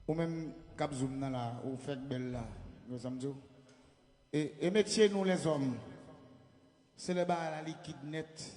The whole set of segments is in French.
Ou même cap zoom là, ou fait belle là, vous savez. Et métier nous les hommes, c'est le bar la liquide net.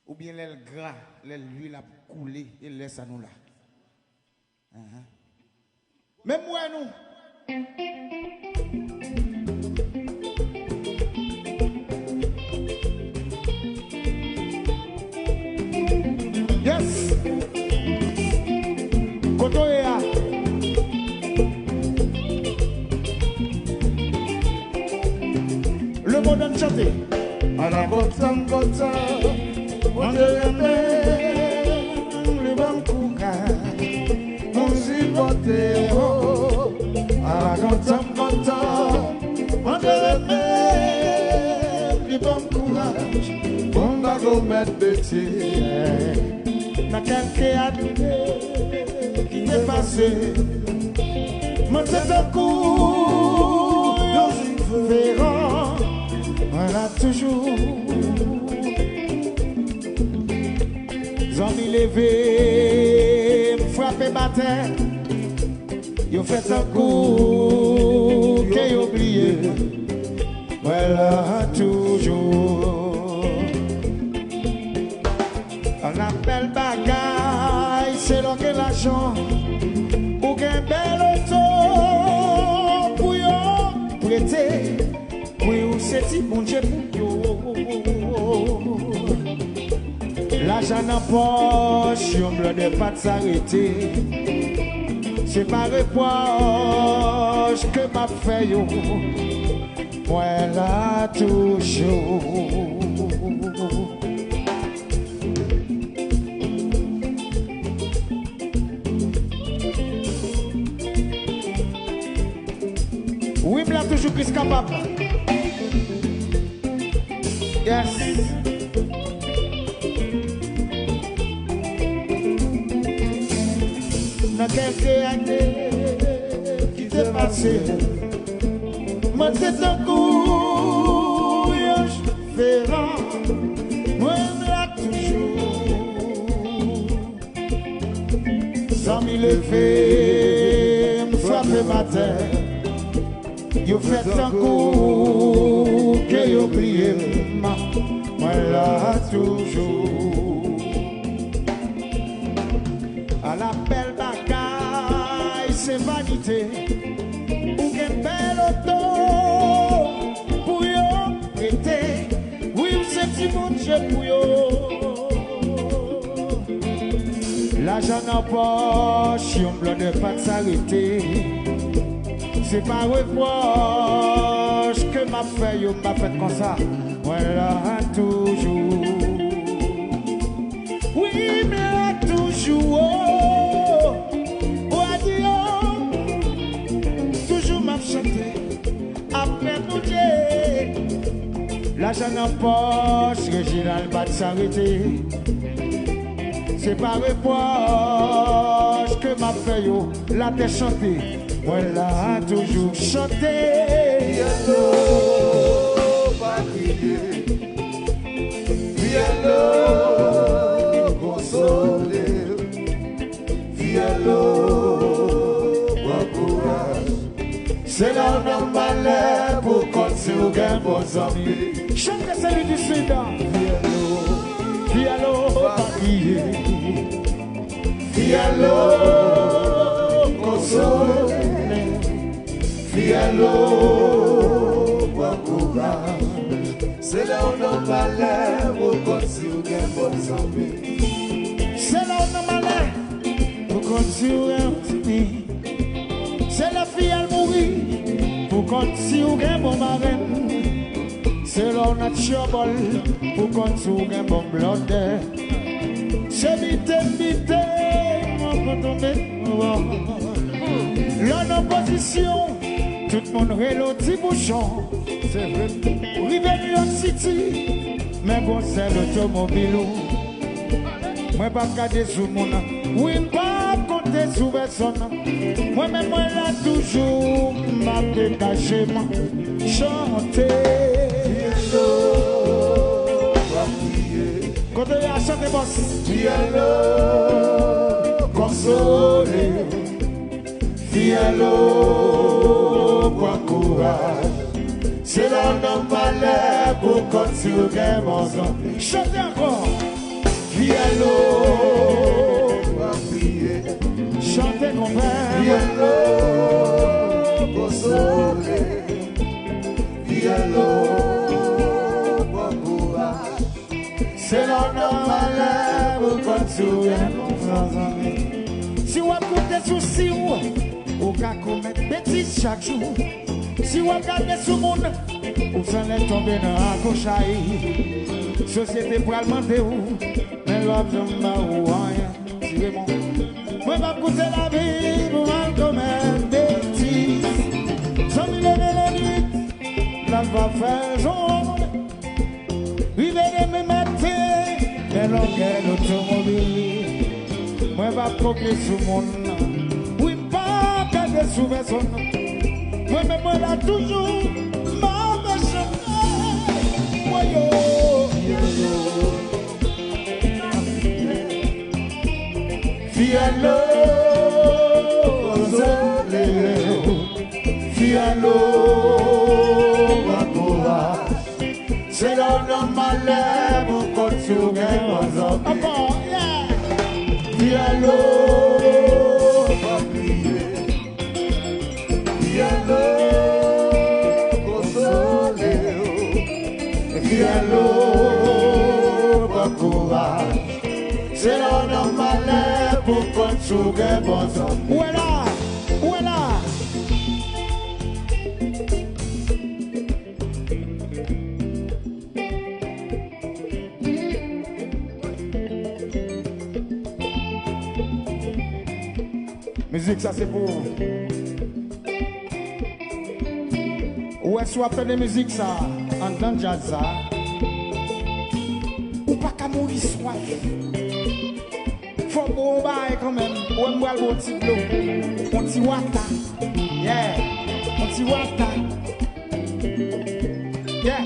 Ou bien l'aile gras, l'huile a coulé et laisse à nous là. Même moi nous. Yes. Kotoya. Le mot donne chanter. À la botte, on le bancouka. On s'y vote. À la botte, on le courage. On va go mettre petit. Na quelqu'un a qui m'est passé. Mon tête un coup, Véran, voilà toujours. Zombie levé, frappé bataille. Yo fait un coup, qu'est oublié. Voilà toujours. On appelle bagaille, c'est l'on que l'argent. Ou qu'un bel auto, pour yo, prêter. Oui, ou c'est si bon Dieu pour yo. L'argent en poche, on ne doit pas s'arrêter. C'est par reproche que m'a fait yo. Moi là toujours. Oui, mais là toujours plus capable. Yes. Dans quelques années qui s'est passé, moi c'est un coup, je fais rang, moi là toujours. Sans m'y lever, me frapper ma tête. You fait un coup que you oublié, moi là toujours. À la belle bagaille, c'est vanité. Ou qu'un bel auto pour yo prêter. Oui, c'est petit bon Dieu pour yo. L'argent en poche, on ne doit pas s'arrêter. C'est pas reproche que m'a fait, yo m'a fait comme ça. Voilà toujours. Oui, mais là toujours. Oh, adieu. Toujours m'a chanté. Après nous Dieu. L'argent en poche, Réginald va s'arrêter. C'est pas reproche que m'a fait, yo. La t'es chanté. Voilà toujours chanter. Piano, pas crier. Piano, consoler. Piano, bon courage. C'est là où on malheur pour continuer gain bons amis. Chante celui du Sud. Piano, pas crier. Piano, consoler. Fialo, bon courage. C'est là où on malheur pour continuer gain bons amis. C'est là où on malheur pour continuer un petit. C'est la fille à mourir pour continuer un bon marin. C'est là où on a trouble pour continuer un bon blood. c'est vite, on peut tomber. L'on en position, tout le monde rélo petit bouchon. C'est vrai. Rive New York City, mais bon, c'est l'automobile. Moi, pas garder sous mon nom. Oui, pas compter sous personne. Moi-même, moi, là, toujours, m'a détaché, chanter. Quand il y a chanté, boss. Fialo, consolé. Fialo, bon courage. C'est l'homme malheur pour continuer mon sang. Chantez encore. Fialo, va prier. Chantez mon père. Fialo, consolé. Fialo, bon courage. C'est l'homme malheur pour continuer mon sang. Si vous avez des soucis, vous pouvez commettre des bêtises chaque jour. Si vous regardez ce monde, vous allez tomber dans la cochaille. Société pour le demander où, mais l'homme je m'en rien. Tirez-moi. Moi, je vais coûter la vie pour mal commettre des bêtises. Sans me lever la nuit, là, je vais faire jour. Vivez de mes matins, mais l'homme est l'automobile. Moi, je vais copier ce monde. Oui, pas garder sous personne. Moi-même, moi, là, toujours, ma méchante. Moi, yo. Fialo, consolé. Fialo, bon courage. C'est l'homme malheur pour continuer mon sang. Encore, yeah. Fialo, va prier. Fialo, consolé. Fialo, bon courage. C'est l'homme malheur pour continuer mon sang. Où est là? Où est là? Musique, ça c'est pour. Où est-ce qu'on appelle de musique ça? En dans jazz ça? Ou pas qu'à mourir soif? Faut bon bail quand même. Ou est-ce qu'on un petit bleu? Un petit wata. Yeah. Un petit wata. Yeah.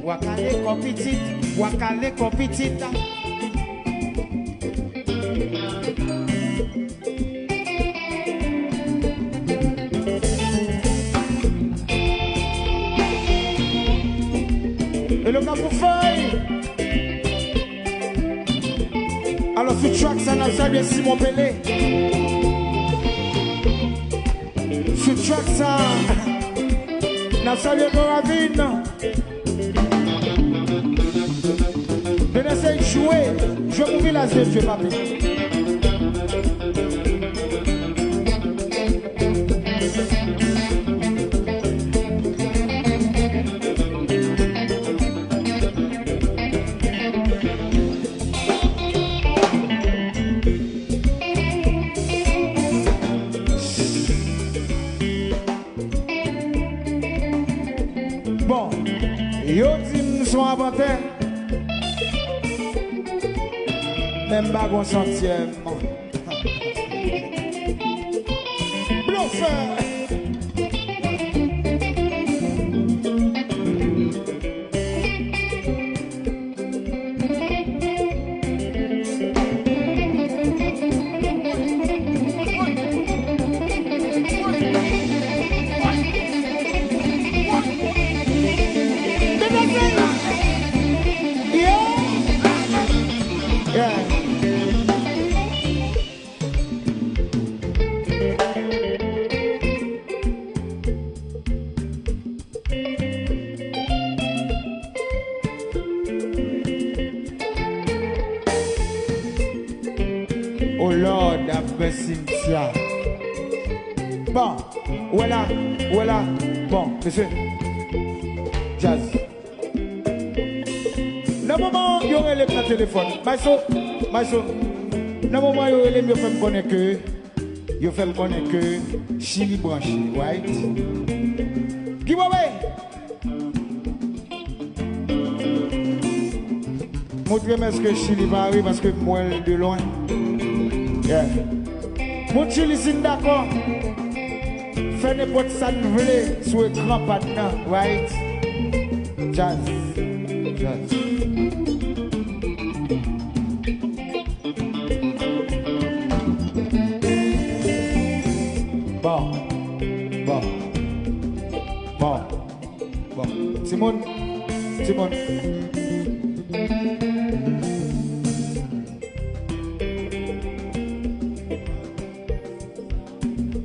Wakale compétit, wakale compétit. Et le gars pour feuille. Alors ce track ça n'a jamais Simon Pelé. Ce track ça n'a jamais Moravine. Je n'essaie de jouer, je vais mourir la zone, je vais pas payer. Bon, yo dit nous sommes avantés. Même pas un centième. Bluffeur. Oh Lord, have mercy, Cynthia. Bon, voilà, voilà. Bon, monsieur. Jazz. Dans le moment, il y aurait le téléphone. Maïso. Dans le moment, il y aurait les mieux fait me connaître que. Il fait me connaître que. Chili branché, right? Give away. Montrez-moi ce que Chili va arriver parce que moi, de loin. Yeah. Mon Chili, c'est d'accord. Fais n'importe ça nous voulez sur l'écran maintenant, right? Jazz. Bon. Simone.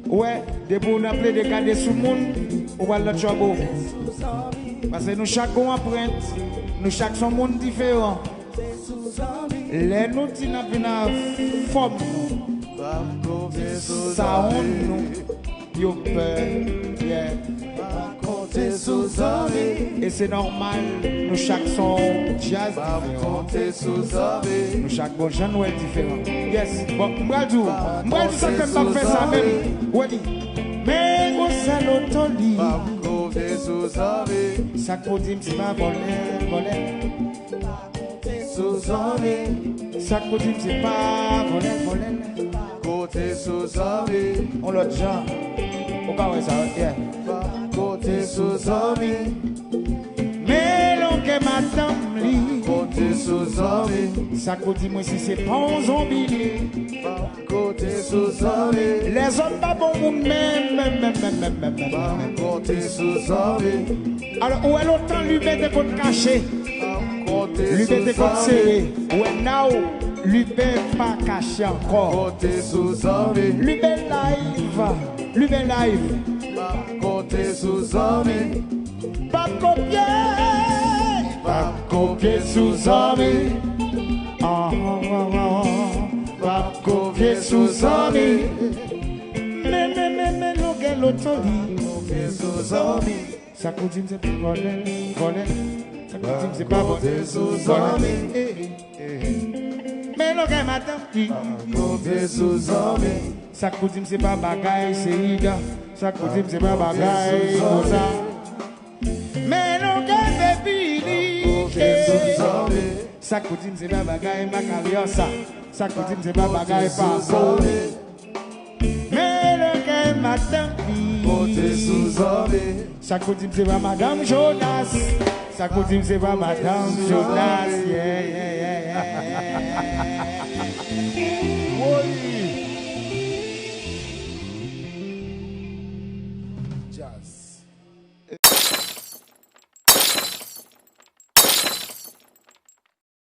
Ouais, depuis on a appelé de garder sous le monde, on va le trouble. Parce que nous chaque empreinte, nous chaque son monde différent. Les nous qui n'ont pas de forme, ça on nous, yo peur, yeah. Et c'est normal, nous chaque son jazz différent. Nous chaque bon genre est différent. Yes, bon, moi je ça que pas faire ça même. Oui, mais on s'allote au lit. Ça peut dire c'est pas voler. Ça peut dire c'est pas voler. On l'a déjà. On va voir ça, yeah. Côté sous amis, mais l'on que madame li. Côté sous amis, ça côté moi si c'est pas un zombie. Côté sous amis, les hommes pas bon monde même. Côté sous amis. Alors où est l'autre lui met des côtes cachées, lui met des côtes serrées. Ouais now, lui met pas caché encore. Côté sous amis, lui met live. Côté sous amis, pas copier sous amis, pas copier sous amis, mais nous gagne l'autorité, sous amis, ça continue c'est pas voler, ça continue c'est pas voler sous amis, mais nous gagne madame, copier sous amis, ça continue c'est pas bagaille, c'est ida. Ça coutume c'est pas bagaille pour ça. Mais non qu'un bébé ça coutume c'est pas bagaille ma carrière ça. Ça coutume c'est pas bagaille par rapport. Mais le qu'un madame ça coutume c'est pas madame Jonas. Ça coutume c'est pas madame Jonas. Yeah.